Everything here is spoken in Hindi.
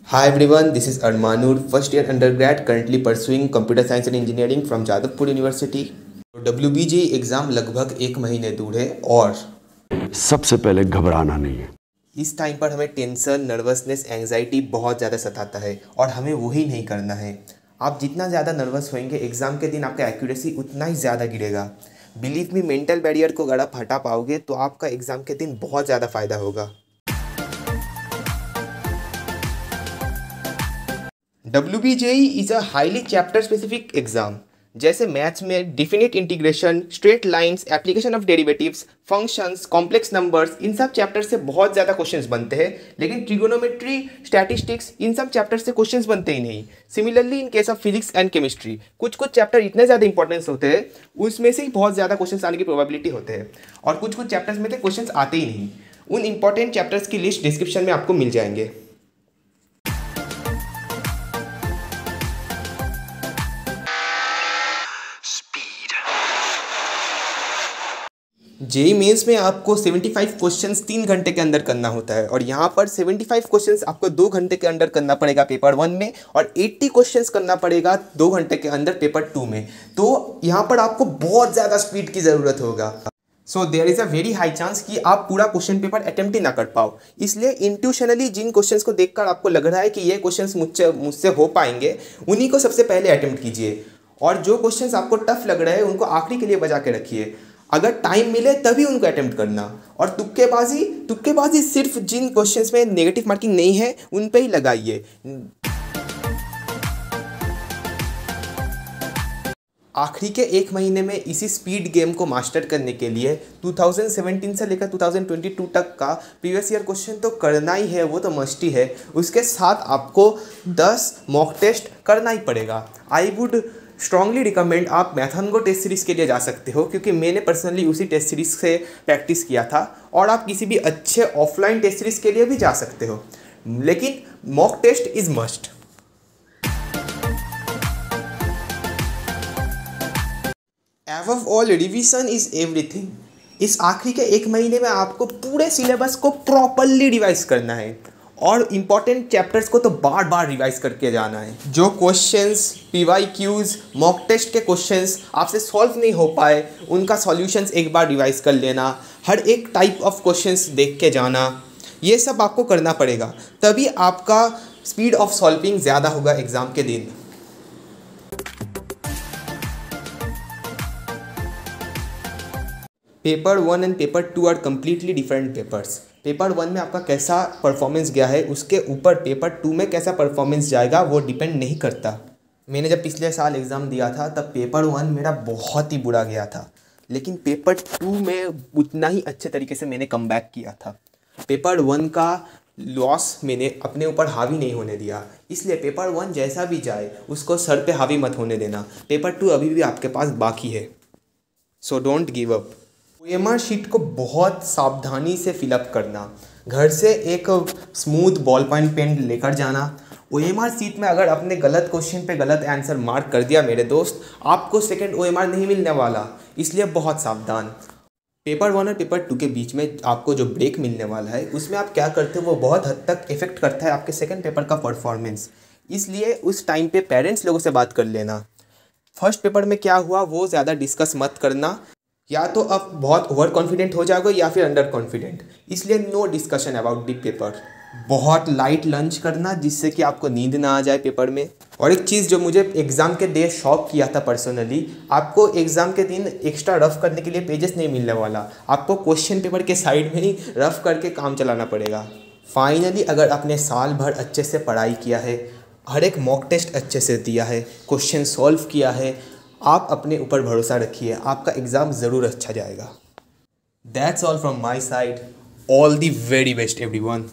Hi everyone, this is Armanur, first year undergrad, currently pursuing computer science and engineering from Jadavpur University. WBJ exam लगभग एक महीने दूर है और सबसे पहले घबराना नहीं है। इस टाइम पर हमें टेंशन, नर्वसनेस, एंग्जाइटी बहुत ज़्यादा सताता है और हमें वही नहीं करना है। आप जितना ज़्यादा नर्वस होंगे एग्ज़ाम के दिन आपका एक्यूरेसी उतना ही ज़्यादा गिरेगा। बिलीव मी, मेंटल बैरियर को अगर आप हटा पाओगे तो आपका एग्ज़ाम के दिन बहुत ज़्यादा फ़ायदा होगा। WBJE is a highly chapter specific exam. जैसे मैथ्स में definite integration, straight lines, application of derivatives, functions, complex numbers, इन सब चैप्टर से बहुत ज़्यादा क्वेश्चंस बनते हैं, लेकिन ट्रिगोनोमेट्री, स्टैटिस्टिक्स, इन सब चैप्टर से क्वेश्चंस बनते ही नहीं। Similarly in case of physics and chemistry कुछ कुछ चैप्टर इतने ज़्यादा इंपॉर्टेंस होते हैं उसमें से ही बहुत ज़्यादा क्वेश्चंस आने की प्रोबेबिलिटी होते हैं, और कुछ कुछ चैप्टर्स में तो क्वेश्चंस आते ही नहीं। उन इंपॉर्टेंट चैप्टर्स की लिस्ट डिस्क्रिप्शन में आपको मिल जाएंगे। जेई मेंस में आपको 75 क्वेश्चंस 3 घंटे के अंदर करना होता है, और यहाँ पर 75 क्वेश्चंस आपको 2 घंटे के अंदर करना पड़ेगा पेपर 1 में, और 80 क्वेश्चंस करना पड़ेगा 2 घंटे के अंदर पेपर 2 में। तो यहाँ पर आपको बहुत ज़्यादा स्पीड की ज़रूरत होगा। So there is a very high chance कि आप पूरा क्वेश्चन पेपर अटेम्प्ट ही ना कर पाओ। इसलिए इंट्यूशनली जिन क्वेश्चंस को देखकर आपको लग रहा है कि ये क्वेश्चंस मुझसे हो पाएंगे, उन्हीं को सबसे पहले अटेम्प्ट कीजिए, और जो क्वेश्चंस आपको टफ लग रहे हैं उनको आखिरी के लिए बचा के रखिए। अगर टाइम मिले तभी उनको अटेम्प्ट करना, और तुक्केबाजी सिर्फ जिन क्वेश्चंस में नेगेटिव मार्किंग नहीं है उन पे ही लगाइए। आखिरी के एक महीने में इसी स्पीड गेम को मास्टर करने के लिए 2017 से लेकर 2022 तक का प्रीवियस ईयर क्वेश्चन तो करना ही है, वो तो मस्ट ही है। उसके साथ आपको 10 मॉक टेस्ट करना ही पड़ेगा। आई वुड स्ट्रांगली रिकमेंड आप मैथानगो टेस्ट सीरीज़ के लिए जा सकते हो, क्योंकि मैंने पर्सनली उसी टेस्ट सीरीज़ से प्रैक्टिस किया था, और आप किसी भी अच्छे ऑफलाइन टेस्ट सीरीज़ के लिए भी जा सकते हो, लेकिन mock test is must. Above all, revision is everything. इस आखिरी के एक महीने में आपको पूरे सिलेबस को प्रॉपरली रिवाइज करना है, और इम्पॉर्टेंट चैप्टर्स को तो बार बार रिवाइज करके जाना है। जो क्वेश्चंस, PYQs, मॉक टेस्ट के क्वेश्चंस आपसे सॉल्व नहीं हो पाए उनका सॉल्यूशंस एक बार रिवाइज कर लेना, हर एक टाइप ऑफ क्वेश्चंस देख के जाना, ये सब आपको करना पड़ेगा, तभी आपका स्पीड ऑफ सॉल्विंग ज़्यादा होगा एग्ज़ाम के दिन। Paper 1 and paper 2 are completely different papers. Paper 1 में आपका कैसा परफॉर्मेंस गया है उसके ऊपर पेपर 2 में कैसा परफॉर्मेंस जाएगा वो डिपेंड नहीं करता। मैंने जब पिछले साल एग्ज़ाम दिया था तब पेपर 1 मेरा बहुत ही बुरा गया था, लेकिन पेपर 2 में उतना ही अच्छे तरीके से मैंने कमबैक किया था। पेपर 1 का लॉस मैंने अपने ऊपर हावी नहीं होने दिया, इसलिए पेपर 1 जैसा भी जाए उसको सर पे हावी मत होने देना। पेपर 2 अभी भी आपके पास बाकी है, so don't give up. OMR sheet को बहुत सावधानी से फिलअप करना, घर से एक स्मूथ बॉल पॉइंट पेन लेकर जाना। OMR शीट में अगर आपने गलत क्वेश्चन पे गलत आंसर मार्क कर दिया मेरे दोस्त, आपको सेकंड OMR नहीं मिलने वाला, इसलिए बहुत सावधान। पेपर 1 और पेपर 2 के बीच में आपको जो ब्रेक मिलने वाला है उसमें आप क्या करते हो वो बहुत हद तक इफेक्ट करता है आपके सेकंड पेपर का परफॉर्मेंस, इसलिए उस टाइम पे पेरेंट्स लोगों से बात कर लेना। फर्स्ट पेपर में क्या हुआ वो ज़्यादा डिस्कस मत करना, या तो आप बहुत ओवर कॉन्फिडेंट हो जाओगे या फिर अंडर कॉन्फिडेंट, इसलिए no discussion about the paper. बहुत लाइट लंच करना जिससे कि आपको नींद ना आ जाए पेपर में। और एक चीज़ जो मुझे एग्ज़ाम के डे शॉक किया था पर्सनली, आपको एग्ज़ाम के दिन एक्स्ट्रा रफ करने के लिए पेजेस नहीं मिलने वाला, आपको क्वेश्चन पेपर के साइड में ही रफ करके काम चलाना पड़ेगा। फाइनली अगर आपने साल भर अच्छे से पढ़ाई किया है, हर एक मॉक टेस्ट अच्छे से दिया है, क्वेश्चन सॉल्व किया है, आप अपने ऊपर भरोसा रखिए, आपका एग्ज़ाम ज़रूर अच्छा जाएगा। That's all from my side. All the very best everyone.